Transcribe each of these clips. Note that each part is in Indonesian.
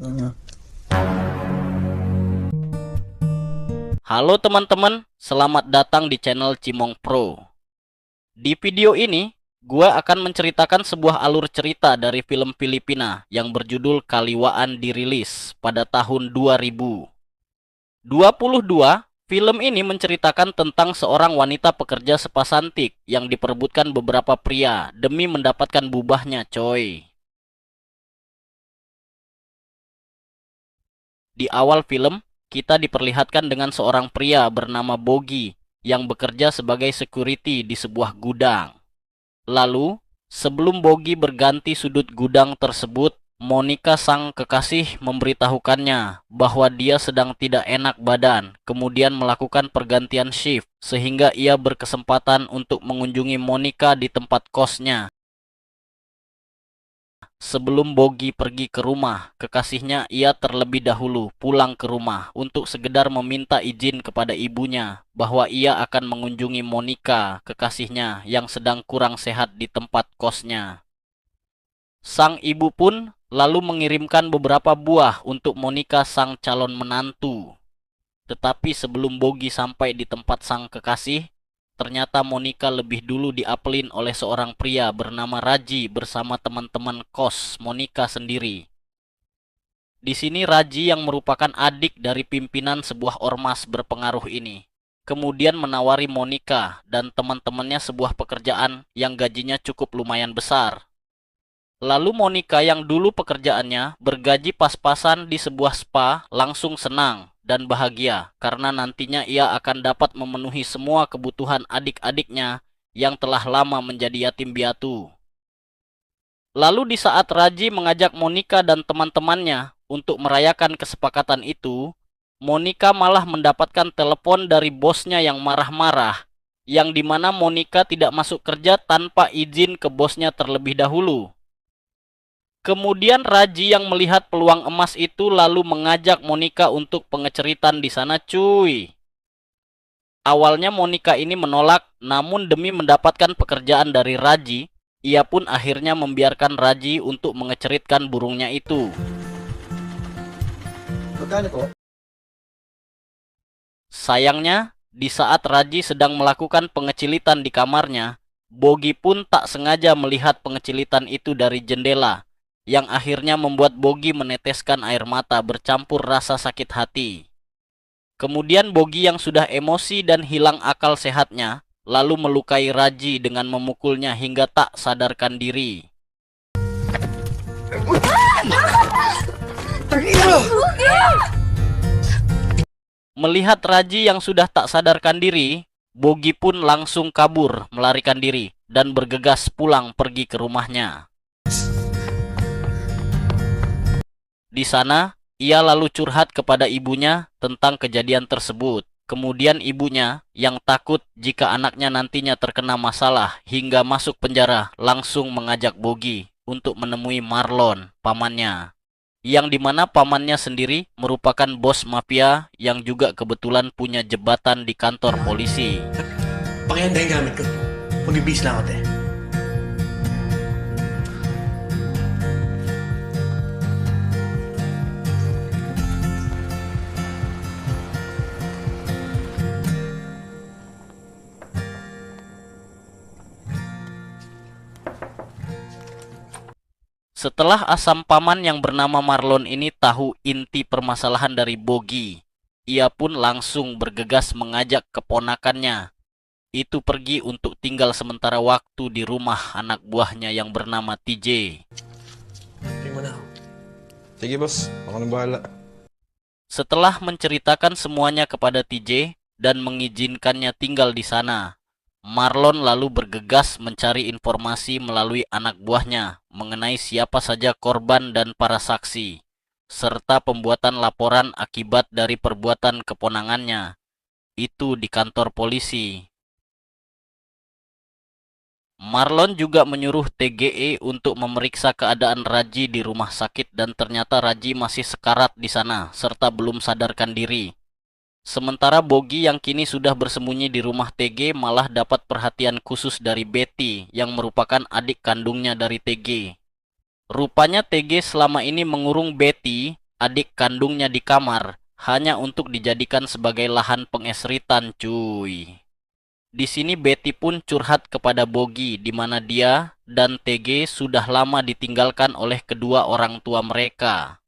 Iya. Halo teman-teman, selamat datang di channel Cimong Pro. Di video ini, gue akan menceritakan sebuah alur cerita dari film Filipina yang berjudul Kaliwaan dirilis pada tahun 2022. Film ini menceritakan tentang seorang wanita pekerja spa santik yang diperebutkan beberapa pria demi mendapatkan bubahnya, coy. Di awal film, kita diperlihatkan dengan seorang pria bernama Bogi yang bekerja sebagai security di sebuah gudang. Lalu, sebelum Bogi berganti sudut gudang tersebut, Monica sang kekasih memberitahukannya bahwa dia sedang tidak enak badan, kemudian melakukan pergantian shift sehingga ia berkesempatan untuk mengunjungi Monica di tempat kosnya. Sebelum Bogi pergi ke rumah kekasihnya, ia terlebih dahulu pulang ke rumah untuk sekedar meminta izin kepada ibunya bahwa ia akan mengunjungi Monica, kekasihnya yang sedang kurang sehat di tempat kosnya. Sang ibu pun lalu mengirimkan beberapa buah untuk Monica sang calon menantu. Tetapi sebelum Bogi sampai di tempat sang kekasih, ternyata Monica lebih dulu diapelin oleh seorang pria bernama Raji bersama teman-teman kos Monica sendiri. Di sini Raji yang merupakan adik dari pimpinan sebuah ormas berpengaruh ini, kemudian menawari Monica dan teman-temannya sebuah pekerjaan yang gajinya cukup lumayan besar. Lalu Monica yang dulu pekerjaannya bergaji pas-pasan di sebuah spa langsung senang dan bahagia karena nantinya ia akan dapat memenuhi semua kebutuhan adik-adiknya yang telah lama menjadi yatim piatu. Lalu di saat Raji mengajak Monica dan teman-temannya untuk merayakan kesepakatan itu, Monica malah mendapatkan telepon dari bosnya yang marah-marah, yang dimana Monica tidak masuk kerja tanpa izin ke bosnya terlebih dahulu. Kemudian Raji yang melihat peluang emas itu lalu mengajak Monica untuk pengeceritan di sana, cuy. Awalnya Monica ini menolak, namun demi mendapatkan pekerjaan dari Raji, ia pun akhirnya membiarkan Raji untuk mengeceritkan burungnya itu. Magkano po? Sayangnya, di saat Raji sedang melakukan pengecilitan di kamarnya, Bogi pun tak sengaja melihat pengecilitan itu dari jendela, yang akhirnya membuat Bogi meneteskan air mata bercampur rasa sakit hati. Kemudian Bogi yang sudah emosi dan hilang akal sehatnya, lalu melukai Raji dengan memukulnya hingga tak sadarkan diri. Melihat Raji yang sudah tak sadarkan diri, Bogi pun langsung kabur melarikan diri dan bergegas pulang pergi ke rumahnya. Di sana, ia lalu curhat kepada ibunya tentang kejadian tersebut. Kemudian ibunya yang takut jika anaknya nantinya terkena masalah hingga masuk penjara langsung mengajak Bogi untuk menemui Marlon, pamannya. Yang dimana pamannya sendiri merupakan bos mafia yang juga kebetulan punya jabatan di kantor polisi. Pakianda yung gamit ko. Magbibis lang ako, te. Setelah asam paman yang bernama Marlon ini tahu inti permasalahan dari Bogi, ia pun langsung bergegas mengajak keponakannya itu pergi untuk tinggal sementara waktu di rumah anak buahnya yang bernama TJ. Tingin mo na ako. Sige boss, ako nang bahala. Setelah menceritakan semuanya kepada TJ dan mengizinkannya tinggal di sana, Marlon lalu bergegas mencari informasi melalui anak buahnya mengenai siapa saja korban dan para saksi, serta pembuatan laporan akibat dari perbuatan keponangannya itu di kantor polisi. Marlon juga menyuruh TGE untuk memeriksa keadaan Raji di rumah sakit dan ternyata Raji masih sekarat di sana serta belum sadarkan diri. Sementara Bogi yang kini sudah bersembunyi di rumah TG malah dapat perhatian khusus dari Betty yang merupakan adik kandungnya dari TG. Rupanya TG selama ini mengurung Betty adik kandungnya di kamar hanya untuk dijadikan sebagai lahan pengesritan, cuy. Di sini Betty pun curhat kepada Bogi di mana dia dan TG sudah lama ditinggalkan oleh kedua orang tua mereka.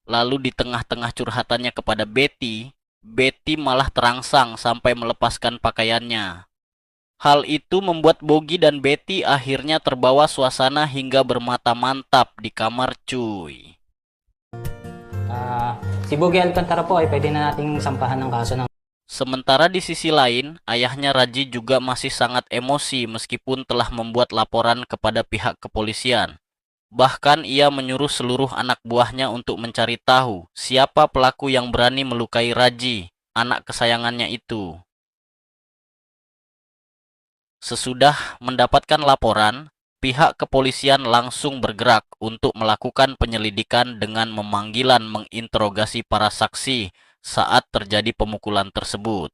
Lalu di tengah-tengah curhatannya kepada Betty, Betty malah terangsang sampai melepaskan pakaiannya. Hal itu membuat Bogi dan Betty akhirnya terbawa suasana hingga bermata-mantap di kamar, cuy. Si Bogi Alcantara po ay pwede na nating sampahan ng kaso ng... Sementara di sisi lain, ayahnya Raji juga masih sangat emosi meskipun telah membuat laporan kepada pihak kepolisian. Bahkan ia menyuruh seluruh anak buahnya untuk mencari tahu siapa pelaku yang berani melukai Raji, anak kesayangannya itu. Sesudah mendapatkan laporan, pihak kepolisian langsung bergerak untuk melakukan penyelidikan dengan memanggilan menginterogasi para saksi saat terjadi pemukulan tersebut.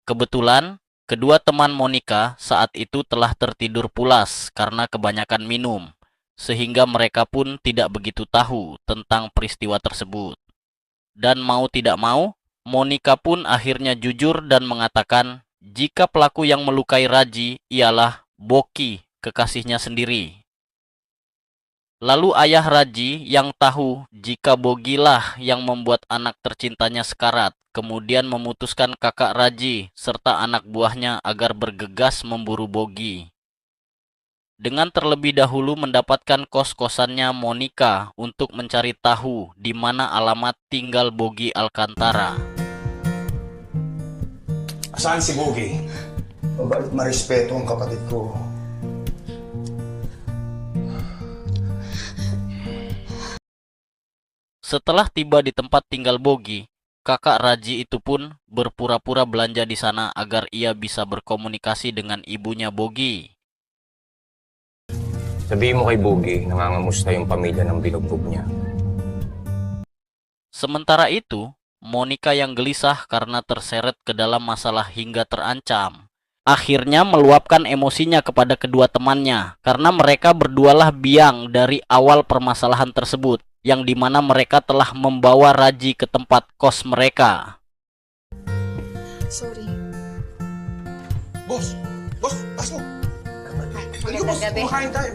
Kebetulan, kedua teman Monica saat itu telah tertidur pulas karena kebanyakan minum, sehingga mereka pun tidak begitu tahu tentang peristiwa tersebut. Dan mau tidak mau, Monica pun akhirnya jujur dan mengatakan jika pelaku yang melukai Raji ialah Boki, kekasihnya sendiri. Lalu ayah Raji yang tahu jika Bogilah yang membuat anak tercintanya sekarat, kemudian memutuskan kakak Raji serta anak buahnya agar bergegas memburu Bogi. Dengan terlebih dahulu mendapatkan kos-kosannya Monica untuk mencari tahu di mana alamat tinggal Bogi Alcantara. Saan si Bogi? Mabait marespeto ang kapatid ko. Setelah tiba di tempat tinggal Bogi, kakak Raji itu pun berpura-pura belanja di sana agar ia bisa berkomunikasi dengan ibunya Bogi. Sabihin mo kay Bogi, nangangamusta yung pamilya ng binugbog niya. Sementara itu, Monica yang gelisah karena terseret ke dalam masalah hingga terancam, akhirnya meluapkan emosinya kepada kedua temannya karena mereka berdualah biang dari awal permasalahan tersebut, yang dimana mereka telah membawa Raji ke tempat kos mereka. Sorry. Boss! Boss! Pasok! Halika, boss! Kumakain tayo!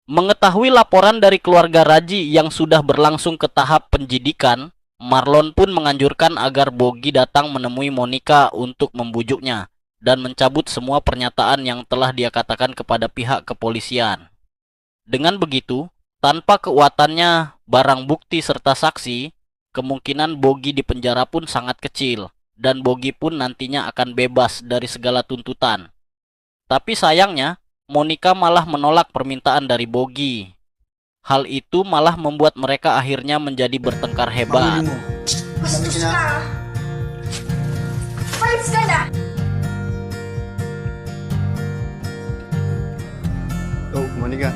Mengetahui laporan dari keluarga Raji yang sudah berlangsung ke tahap penyidikan, Marlon pun menganjurkan agar Bogi datang menemui Monica untuk membujuknya dan mencabut semua pernyataan yang telah dia katakan kepada pihak kepolisian. Dengan begitu, tanpa kekuatannya barang bukti serta saksi, kemungkinan Bogi dipenjara pun sangat kecil, dan Bogi pun nantinya akan bebas dari segala tuntutan. Tapi sayangnya, Monica malah menolak permintaan dari Bogi. Hal itu malah membuat mereka akhirnya menjadi bertengkar hebat. Bastos ka! Fights ka na! Oh, Monica.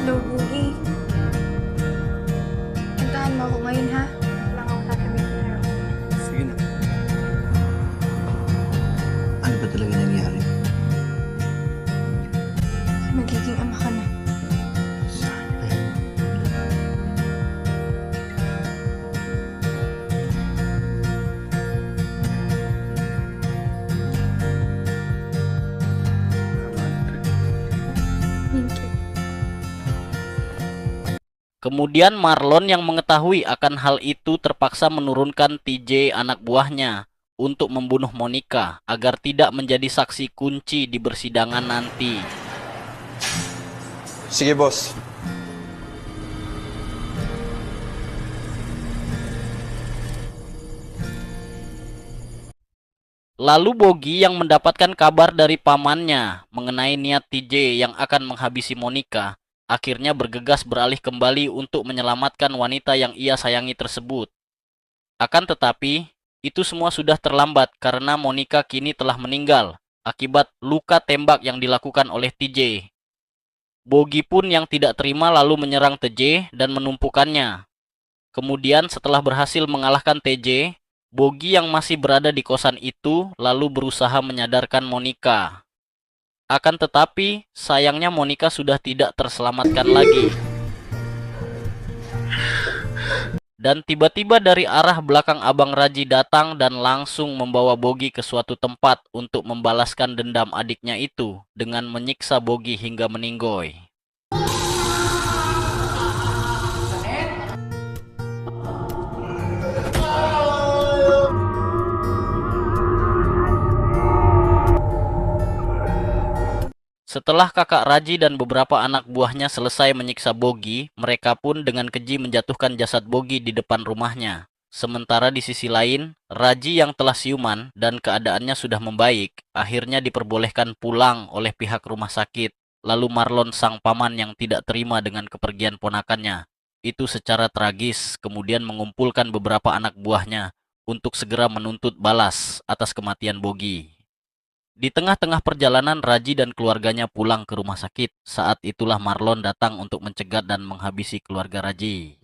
Hello, Boogie. Puntahan mo ako ngayon, ha? Lang ako sasabihin sa'yo. Sige na. Ano ba talaga nangyari? Magiging ama ka na. Thank you. Kemudian Marlon yang mengetahui akan hal itu terpaksa menurunkan TJ anak buahnya untuk membunuh Monica agar tidak menjadi saksi kunci di persidangan nanti. Sige, boss. Lalu Bogi yang mendapatkan kabar dari pamannya mengenai niat TJ yang akan menghabisi Monica, akhirnya bergegas beralih kembali untuk menyelamatkan wanita yang ia sayangi tersebut. Akan tetapi, itu semua sudah terlambat karena Monica kini telah meninggal akibat luka tembak yang dilakukan oleh TJ. Bogi pun yang tidak terima lalu menyerang TJ dan menumpukannya. Kemudian setelah berhasil mengalahkan TJ, Bogi yang masih berada di kosan itu lalu berusaha menyadarkan Monica. Akan tetapi, sayangnya Monica sudah tidak terselamatkan lagi. Dan tiba-tiba dari arah belakang Abang Raji datang dan langsung membawa Bogi ke suatu tempat untuk membalaskan dendam adiknya itu dengan menyiksa Bogi hingga meninggoy. Setelah kakak Raji dan beberapa anak buahnya selesai menyiksa Bogi, mereka pun dengan keji menjatuhkan jasad Bogi di depan rumahnya. Sementara di sisi lain, Raji yang telah siuman dan keadaannya sudah membaik, akhirnya diperbolehkan pulang oleh pihak rumah sakit. Lalu Marlon sang paman yang tidak terima dengan kepergian ponakannya, itu secara tragis kemudian mengumpulkan beberapa anak buahnya untuk segera menuntut balas atas kematian Bogi. Di tengah-tengah perjalanan Raji dan keluarganya pulang ke rumah sakit. Saat itulah Marlon datang untuk mencegat dan menghabisi keluarga Raji.